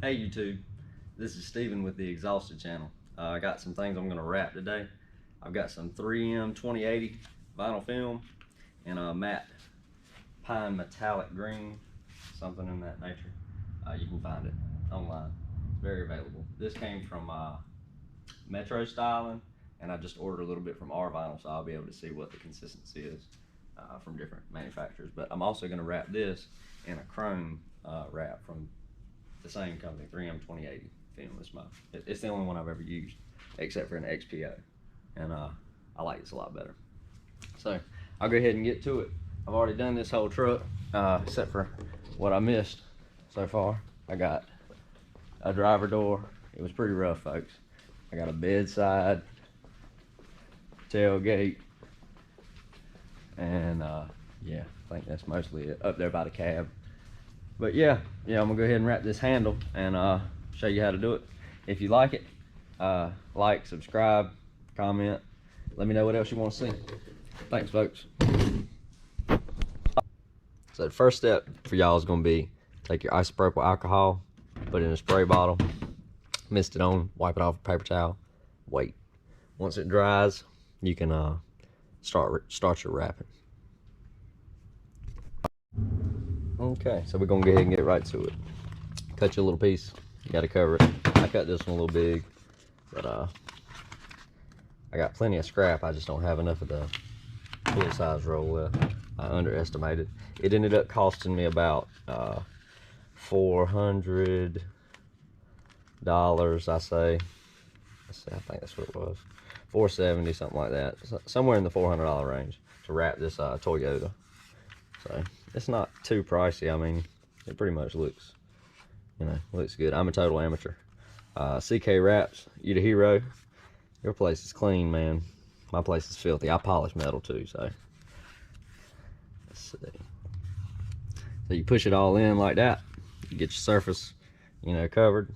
Hey YouTube, this is Steven with the Exhausted channel. I got some things I'm going to wrap today. I've got some 3M 2080 vinyl film and a matte pine metallic green, something in that nature. You can find it online. It's very available. This came from Metro Styling, and I just ordered a little bit from our vinyl, so I'll be able to see what the consistency is from different manufacturers. But I'm also going to wrap this in a chrome wrap from the same company, 3M 2080 film. It's the only one I've ever used, except for an XPO, and I like this a lot better. So I'll go ahead and get to it. I've already done this whole truck, except for what I missed so far. I got a driver door. It was pretty rough, folks. I got a bedside, tailgate, and yeah, I think that's mostly it. Up there by the cab. But yeah, I'm gonna go ahead and wrap this handle and show you how to do it. If you like it, like, subscribe, comment, let me know what else you want to see. Thanks, folks. So the first step for y'all is gonna be take your isopropyl alcohol, put it in a spray bottle, mist it on, wipe it off with a paper towel, wait. Once it dries, you can start your wrapping. Okay, so we're gonna go ahead and get right to it. Cut you a little piece. You gotta cover it. I cut this one a little big, but I got plenty of scrap. I just don't have enough of the full size roll left. I underestimated. It ended up costing me about $400. I say. Let's see, I think that's what it was. $470, something like that. So, somewhere in the $400 range to wrap this Toyota. So it's not too pricey. I mean, it pretty much looks, looks good. I'm a total amateur. CK Wraps, you the hero. Your place is clean, man. My place is filthy. I polish metal too, so. Let's see. So you push it all in like that. You get your surface, covered.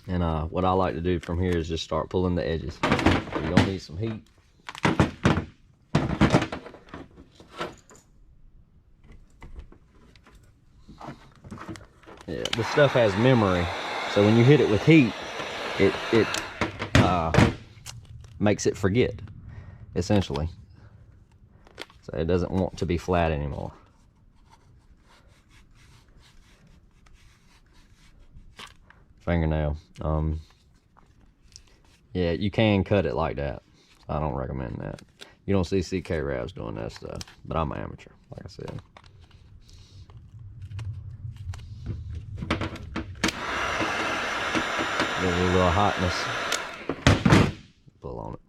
And what I like to do from here is just start pulling the edges. You're gonna need some heat. Yeah, this stuff has memory, so when you hit it with heat, it makes it forget, essentially. So it doesn't want to be flat anymore. Fingernail. Yeah, you can cut it like that. I don't recommend that. You don't see CK Wraps doing that stuff, but I'm an amateur, like I said. There's a little hotness. Pull on it.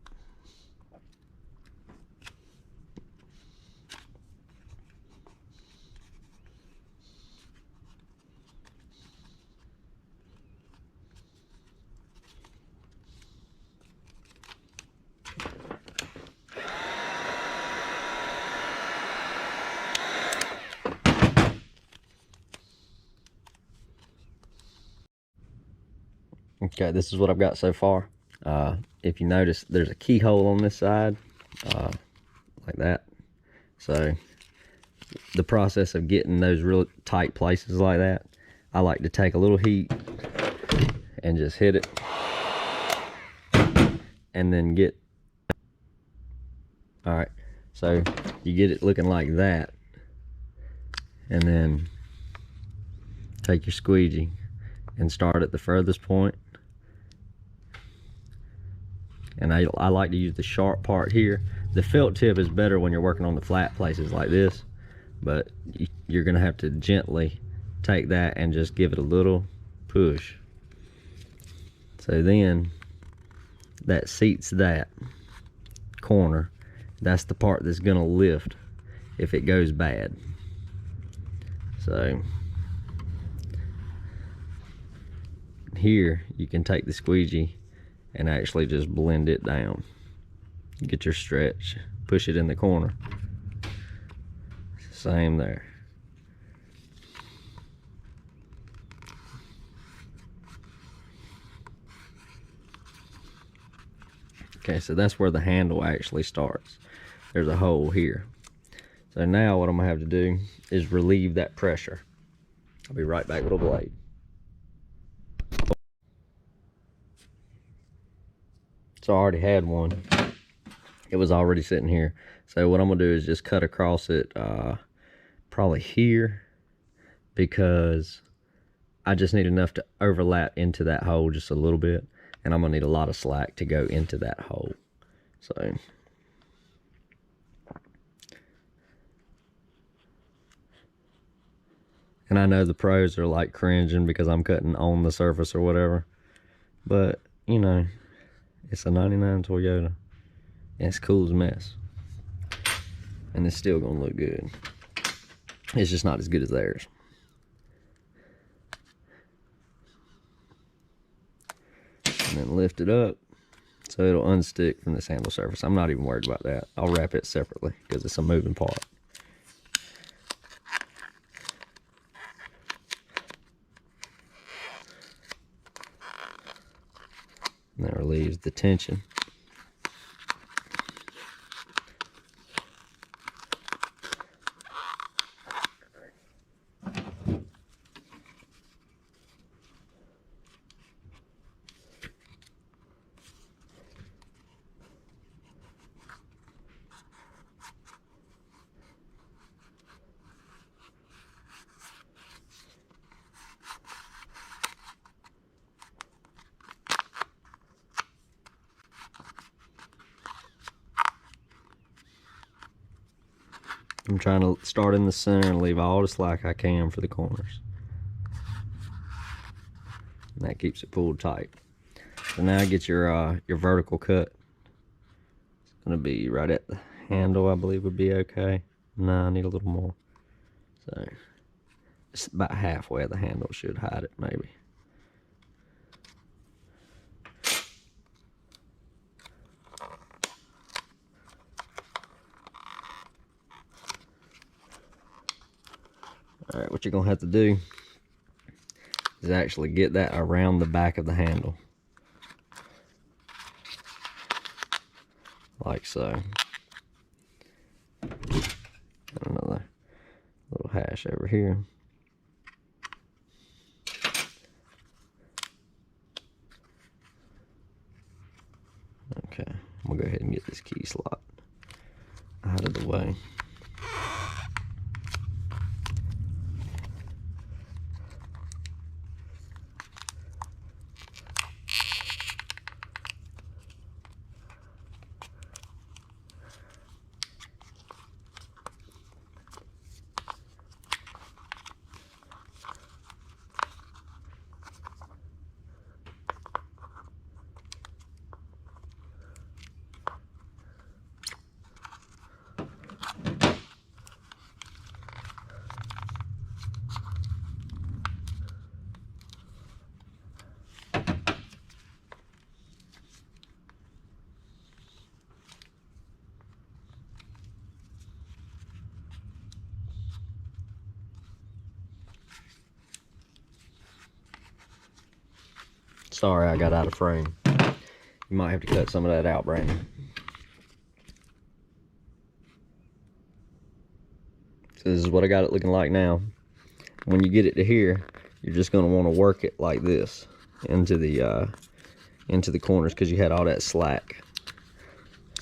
Okay, this is what I've got so far. If you notice, there's a keyhole on this side, like that. So the process of getting those real tight places like that, I like to take a little heat and just hit it, and then get, all right, so you get it looking like that, and then take your squeegee and start at the furthest point. And I like to use the sharp part here. The felt tip is better when you're working on the flat places like this, but you're gonna have to gently take that and just give it a little push. So then that seats that corner. That's the part that's gonna lift if it goes bad. So here you can take the squeegee and actually just blend it down. Get your stretch, push it in the corner. Same there. Okay, so that's where the handle actually starts. There's a hole here. So now what I'm gonna have to do is relieve that pressure. I'll be right back with a blade. So I already had one. It was already sitting here. So what I'm gonna do is just cut across it probably here, because I just need enough to overlap into that hole just a little bit, and I'm gonna need a lot of slack to go into that hole. So and I know the pros are like cringing because I'm cutting on the surface or whatever, but you know, it's a 99 Toyota and it's cool as a mess, and it's still gonna look good. It's just not as good as theirs. And then lift it up so it'll unstick from this handle surface. I'm not even worried about that. I'll wrap it separately because it's a moving part. And that relieves the tension. I'm trying to start in the center and leave all the slack I can for the corners. And that keeps it pulled tight. So now get your vertical cut. It's gonna be right at the handle, I believe would be okay. No, I need a little more. So it's about halfway of the handle, should hide it maybe. All right, what you're gonna have to do is actually get that around the back of the handle. Like so. Another little hash over here. Okay, I'm gonna go ahead and get this key slot out of the way. Sorry, I got out of frame. You might have to cut some of that out, Brandon. So this is what I got it looking like now. When you get it to here, you're just going to want to work it like this into the corners, because you had all that slack.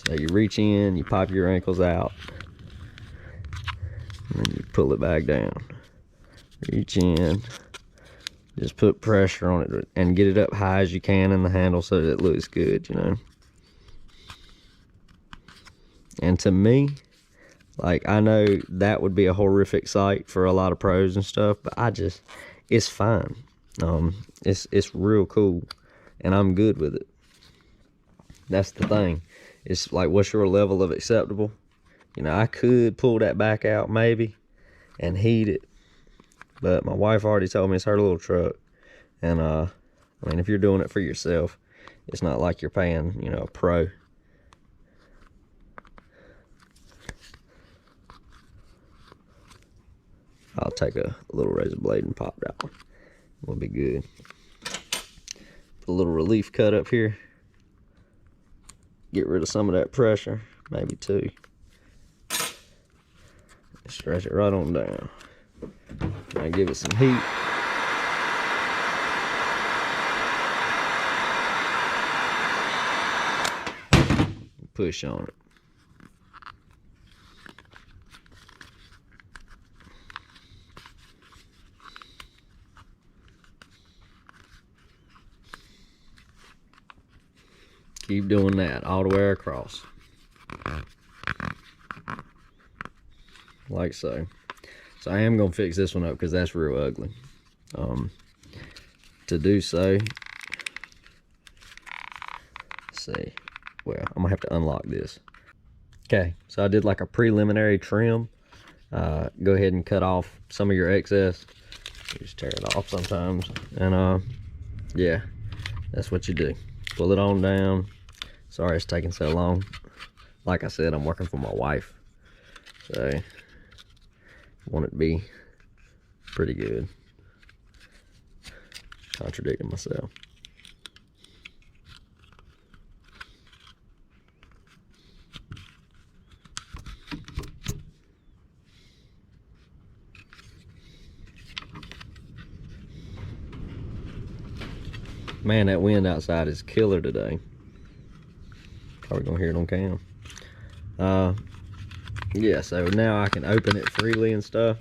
So you reach in, you pop your ankles out, and then you pull it back down. Reach in. Just put pressure on it and get it up high as you can in the handle so that it looks good, you know. And to me, like, I know that would be a horrific sight for a lot of pros and stuff, but it's fine. It's real cool, and I'm good with it. That's the thing. It's like, what's your level of acceptable? You know, I could pull that back out maybe and heat it, but my wife already told me it's her little truck. And I mean, if you're doing it for yourself, it's not like you're paying, you know, a pro. I'll take a little razor blade and pop that one. Will be good. Put a little relief cut up here. Get rid of some of that pressure, maybe two. Stretch it right on down. Now give it some heat. push on it. Keep doing that all the way across. Like so. So I am gonna fix this one up because that's real ugly. To do so, let's see. Well, I'm gonna have to unlock this. Okay, so I did like a preliminary trim. Go ahead and cut off some of your excess. You just tear it off sometimes. And yeah, that's what you do. Pull it on down. Sorry it's taking so long. Like I said, I'm working for my wife, so I want it to be pretty good. Contradicting myself. Man, that wind outside is killer today. Probably gonna hear it on cam. Yeah, so now I can open it freely and stuff,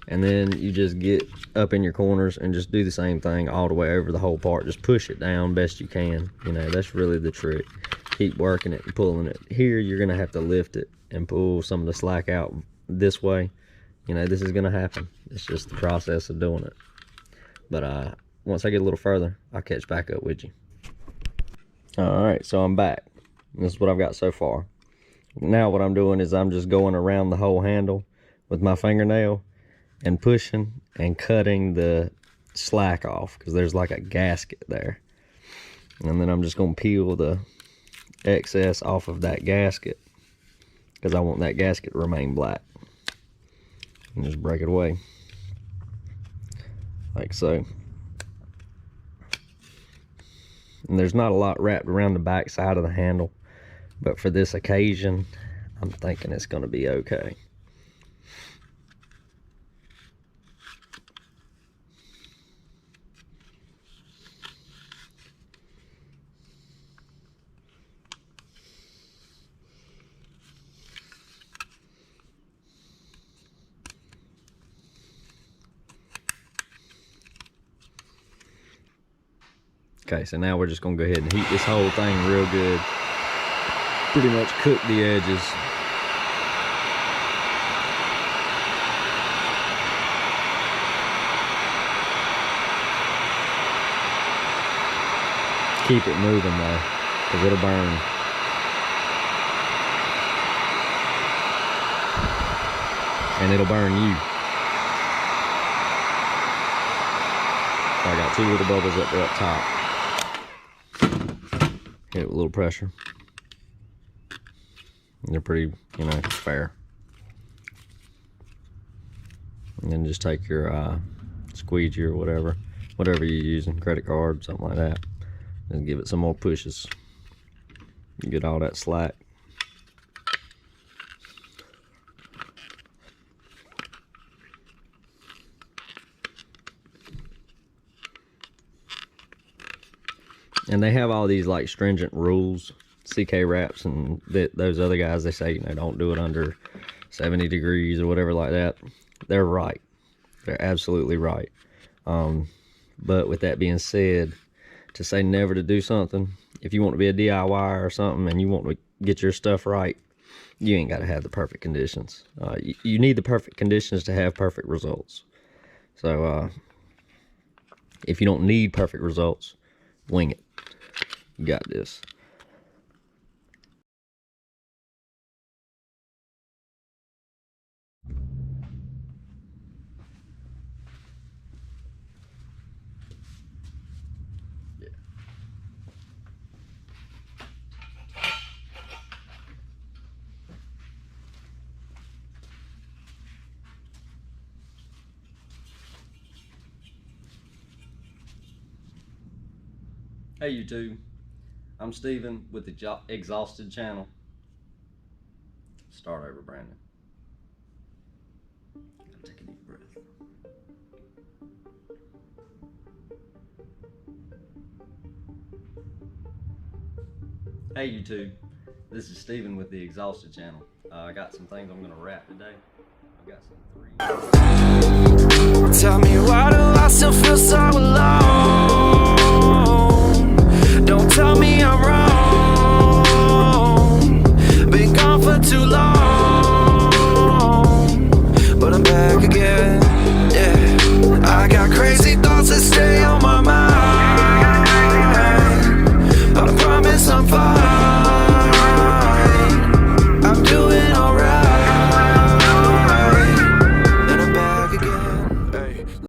and then you just get up in your corners and just do the same thing all the way over the whole part. Just push it down best you can. You know, that's really the trick. Keep working it and pulling it. Here you're gonna have to lift it and pull some of the slack out this way. You know, this is gonna happen. It's just the process of doing it. But once I get a little further, I'll catch back up with you. Alright, so I'm back. This is what I've got so far. Now what I'm doing is I'm just going around the whole handle with my fingernail and pushing and cutting the slack off, because there's like a gasket there. And then I'm just going to peel the excess off of that gasket, because I want that gasket to remain black. And just break it away. Like so. And there's not a lot wrapped around the back side of the handle, but for this occasion, I'm thinking it's going to be okay. Okay, so now we're just gonna go ahead and heat this whole thing real good. Pretty much cook the edges. Keep it moving though, because it'll burn. And it'll burn you. I got 2 little bubbles up there up top. Hit it with a little pressure. And they're pretty, you know, fair. And then just take your squeegee or whatever you're using, credit card, something like that, and give it some more pushes. You get all that slack. And they have all these like stringent rules, CK wraps and those other guys, they say, you know, don't do it under 70 degrees or whatever like that. They're right. They're absolutely right. But with that being said, to say never to do something, if you want to be a DIY or something and you want to get your stuff right, you ain't got to have the perfect conditions. You need the perfect conditions to have perfect results. So if you don't need perfect results, wing it. You got this. Yeah. Hey YouTube, I'm Steven with the Xhausted channel. Start over, Brandon. Take a deep breath. Hey YouTube, This is Steven with the Xhausted channel. I got some things I'm gonna rap today. I've got some three. Tell me, why do I still feel so alone? Don't tell me I'm wrong. Been gone for too long.